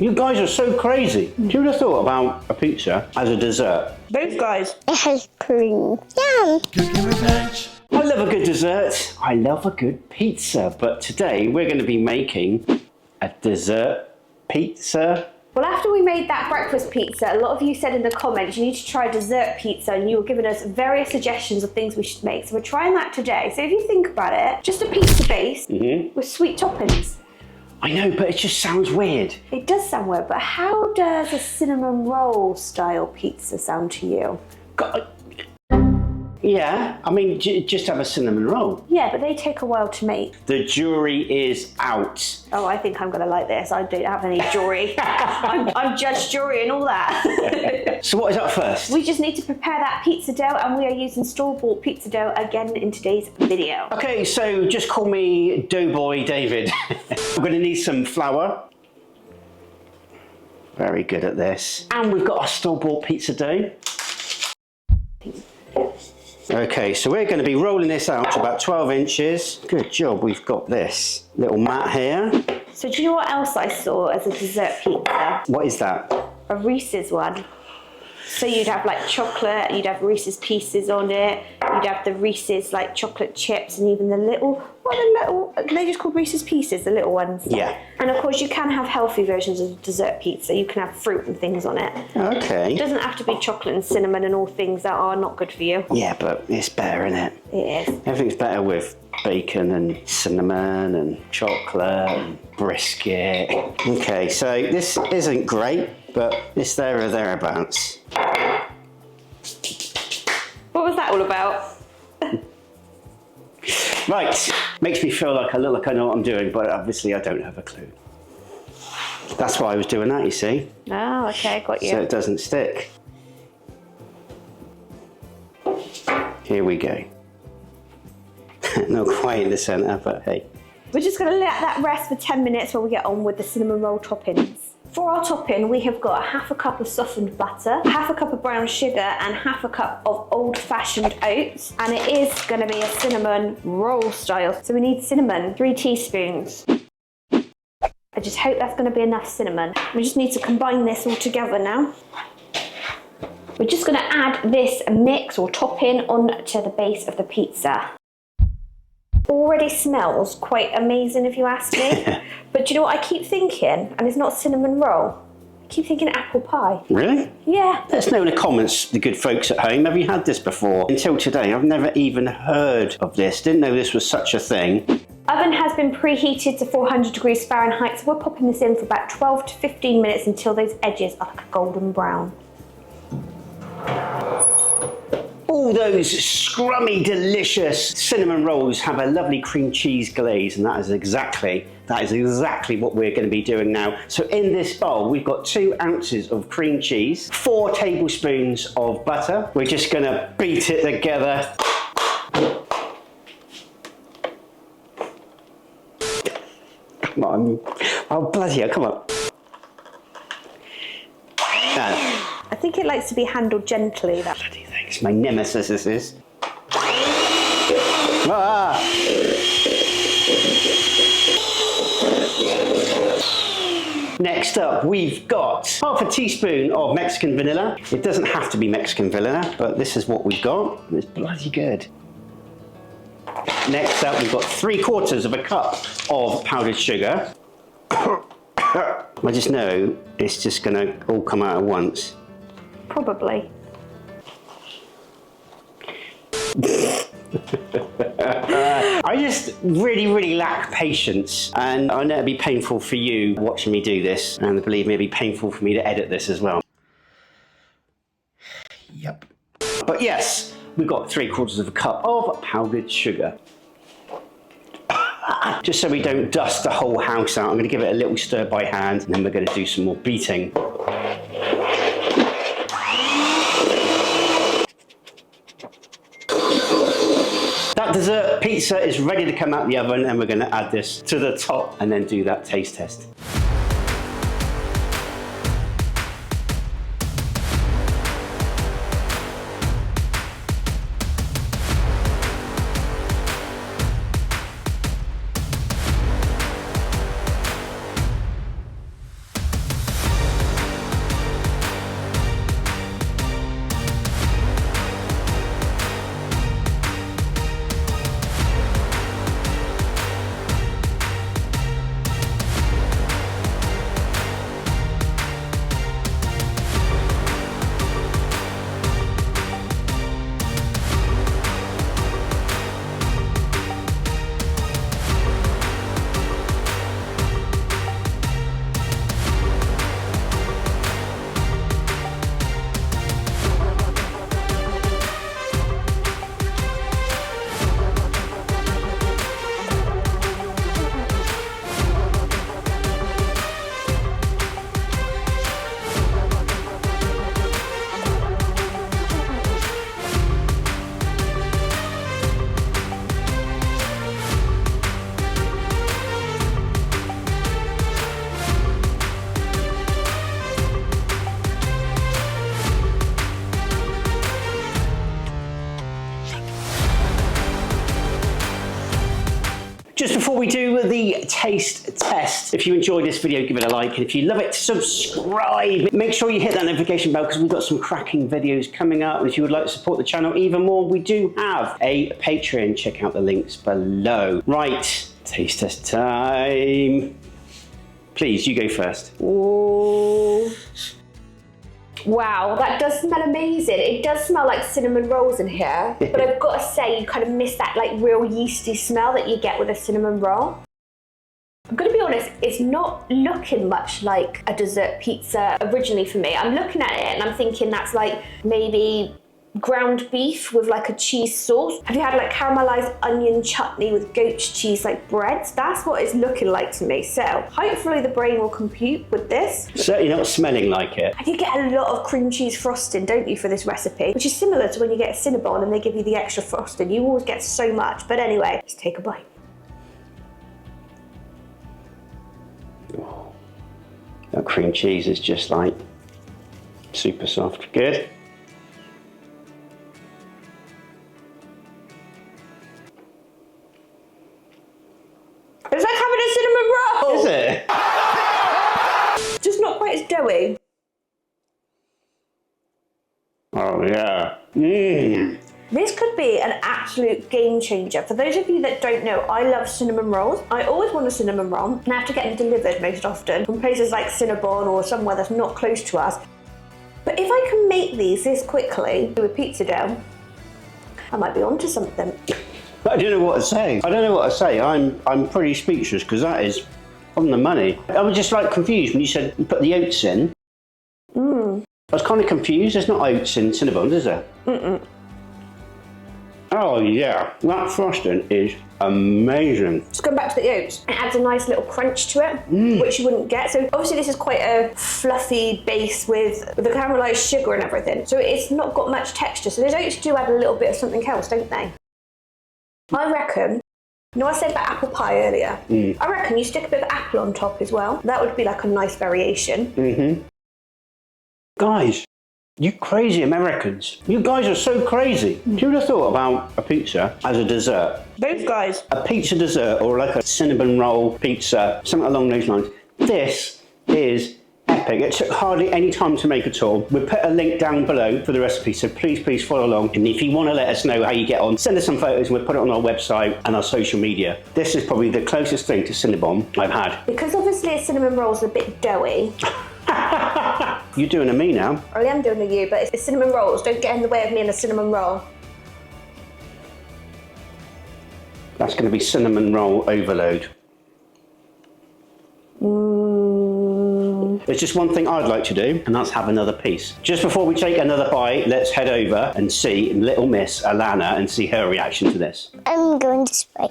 You guys are so crazy. Who would have thought about a pizza as a dessert? Those guys. It has cream. Yum. I love a good dessert. I love a good pizza. But today we're going to be making a dessert pizza. Well, after we made that breakfast pizza, a lot of you said in the comments you need to try dessert pizza, and you were giving us various suggestions of things we should make. So we're trying that today. So if you think about it, just a pizza base with sweet toppings. I know, but it just sounds weird. It does sound weird, but how does a cinnamon roll style pizza sound to you? God. Yeah, I mean, just have a cinnamon roll. Yeah, but they take a while to make. The jury is out. Oh, I think I'm going to like this. I don't have any jury. I'm judge, jury and all that. So what is up first? We just need to prepare that pizza dough, and we are using store-bought pizza dough again in today's video. Okay, so just call me Doughboy David. We're going to need some flour. Very good at this. And we've got our store-bought pizza dough. Okay, so we're going to be rolling this out to about 12 inches. Good job, we've got this little mat here. So do you know what else I saw as a dessert pizza? What is that? A Reese's one. So you'd have like chocolate, you'd have Reese's Pieces on it, you'd have the Reese's like chocolate chips, and even the little, they're just called Reese's Pieces, the little ones. Yeah. And of course you can have healthy versions of dessert pizza. You can have fruit and things on it. Okay. It doesn't have to be chocolate and cinnamon and all things that are not good for you. Yeah, but it's better, isn't it? It is. Everything's better with bacon and cinnamon and chocolate and brisket. Okay, so this isn't great, but it's there or thereabouts. What was that all about? Right, makes me feel like I look like I know what I'm doing, but obviously I don't have a clue. That's why I was doing that, you see. Oh, okay, got you. So it doesn't stick. Here we go. Not quite in the centre, but hey. We're just going to let that rest for 10 minutes while we get on with the cinnamon roll toppings. For our topping, we have got half a cup of softened butter, half a cup of brown sugar, and half a cup of old-fashioned oats. And it is going to be a cinnamon roll style. So we need cinnamon, 3 teaspoons. I just hope that's going to be enough cinnamon. We just need to combine this all together now. We're just going to add this mix or topping onto the base of the pizza. Already smells quite amazing if you ask me. But do you know what I keep thinking? And it's not cinnamon roll. I keep thinking apple pie. Really? Yeah. Let us know in the comments, the good folks at home, have you had this before? Until today, I've never even heard of this. Didn't know this was such a thing. Oven has been preheated to 400 degrees Fahrenheit, so we're popping this in for about 12 to 15 minutes until those edges are like a golden brown. All those scrummy, delicious cinnamon rolls have a lovely cream cheese glaze, and that is exactly what we're going to be doing now. So in this bowl, we've got 2 ounces of cream cheese, 4 tablespoons of butter. We're just going to beat it together. Come on. Oh, bloody hell, come on. I think it likes to be handled gently. That Bloody things. My nemesis this is. Ah! Next up, we've got half a teaspoon of Mexican vanilla. It doesn't have to be Mexican vanilla, but this is what we've got. It's bloody good. Next up, we've got 3/4 of a cup of powdered sugar. I just know it's just gonna all come out at once. probably. I just really lack patience, and I know it'd be painful for you watching me do this, and believe me, it'd be painful for me to edit this as well. Yep. But yes, we've got 3/4 of a cup of powdered sugar. Just so we don't dust the whole house out, I'm going to give it a little stir by hand, and then we're going to do some more beating. That dessert pizza is ready to come out the oven, and we're going to add this to the top and then do that taste test. before we do the taste test, if you enjoyed this video, give it a like. And if you love it, subscribe. Make sure you hit that notification bell because we've got some cracking videos coming up. And if you would like to support the channel even more, we do have a Patreon. Check out the links below. Right, taste test time. Please, you go first. Ooh. Wow, that does smell amazing. It does smell like cinnamon rolls in here, but I've got to say you kind of miss that like real yeasty smell that you get with a cinnamon roll. I'm going to be honest, it's not looking much like a dessert pizza originally for me. I'm looking at it and I'm thinking that's like maybe ground beef with like a cheese sauce. Have you had like caramelized onion chutney with goat's cheese like breads? That's what it's looking like to me. So hopefully the brain will compute with this. Certainly not smelling like it. And you get a lot of cream cheese frosting, don't you, for this recipe? Which is similar to when you get a Cinnabon and they give you the extra frosting. You always get so much. But anyway, let's take a bite. Oh, that cream cheese is just like super soft. Good. It's like having a cinnamon roll. Is it? Just not quite as doughy. Oh yeah. Mmm. This could be an absolute game changer. For those of you that don't know, I love cinnamon rolls. I always want a cinnamon roll and I have to get them delivered most often from places like Cinnabon or somewhere that's not close to us. But if I can make these this quickly with pizza dough, I might be onto something. I don't know what to say. I don't know what to say. I'm pretty speechless because that is on the money. I was just like confused when you said you put the oats in. I was kind of confused. There's not oats in Cinnabon, is there? Oh yeah, that frosting is amazing. Just going back to the oats, it adds a nice little crunch to it, which you wouldn't get. So obviously this is quite a fluffy base with the caramelized sugar and everything. So it's not got much texture. So those oats do add a little bit of something else, don't they? I reckon, you know I said about apple pie earlier? I reckon you stick a bit of apple on top as well. That would be like a nice variation. Guys, you crazy Americans. You guys are so crazy. Who would have thought about a pizza as a dessert? Those guys. A pizza dessert or like a cinnamon roll pizza, something along those lines. This is epic. It took hardly any time to make at all. We'll put a link down below for the recipe, so please follow along. And if you want to let us know how you get on, send us some photos and we'll put it on our website and our social media. This is probably the closest thing to Cinnabon I've had. Because obviously a cinnamon roll is a bit doughy. You're doing a me now. I am doing a you, but it's cinnamon rolls. Don't get in the way of me and a cinnamon roll. That's going to be cinnamon roll overload. There's just one thing I'd like to do, and that's have another piece. Just before we take another bite, let's head over and see little Miss Elana and see her reaction to this. I'm going to spray.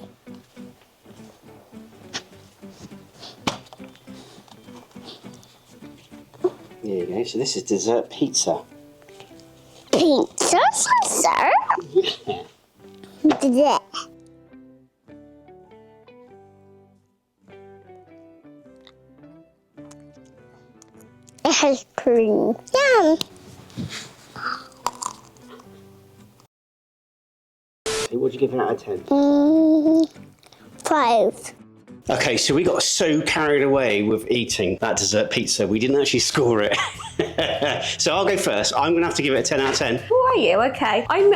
There you go, so this is dessert pizza. Pizza, sir? Yeah. Yeah. It has cream. Yum. What would you give it out of 10? 5. Okay, so we got so carried away with eating that dessert pizza, we didn't actually score it. So I'll go first. I'm going to have to give it a 10 out of 10. Who are you? Okay. I'm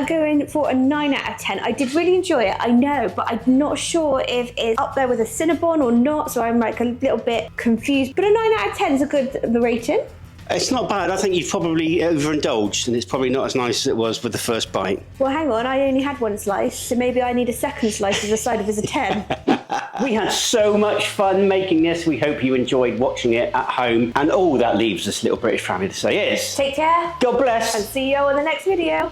going for a 9 out of 10. I did really enjoy it, I know, but I'm not sure if it's up there with a Cinnabon or not, so I'm like a little bit confused. But a 9 out of 10 is a good rating. It's not bad. I think you've probably overindulged and it's probably not as nice as it was with the first bite. Well, hang on, I only had one slice, so maybe I need a second slice as a side of as a 10. We had so much fun making this. We hope you enjoyed watching it at home. And all that leaves this little British family to say is... Take care. God bless. And see you on the next video.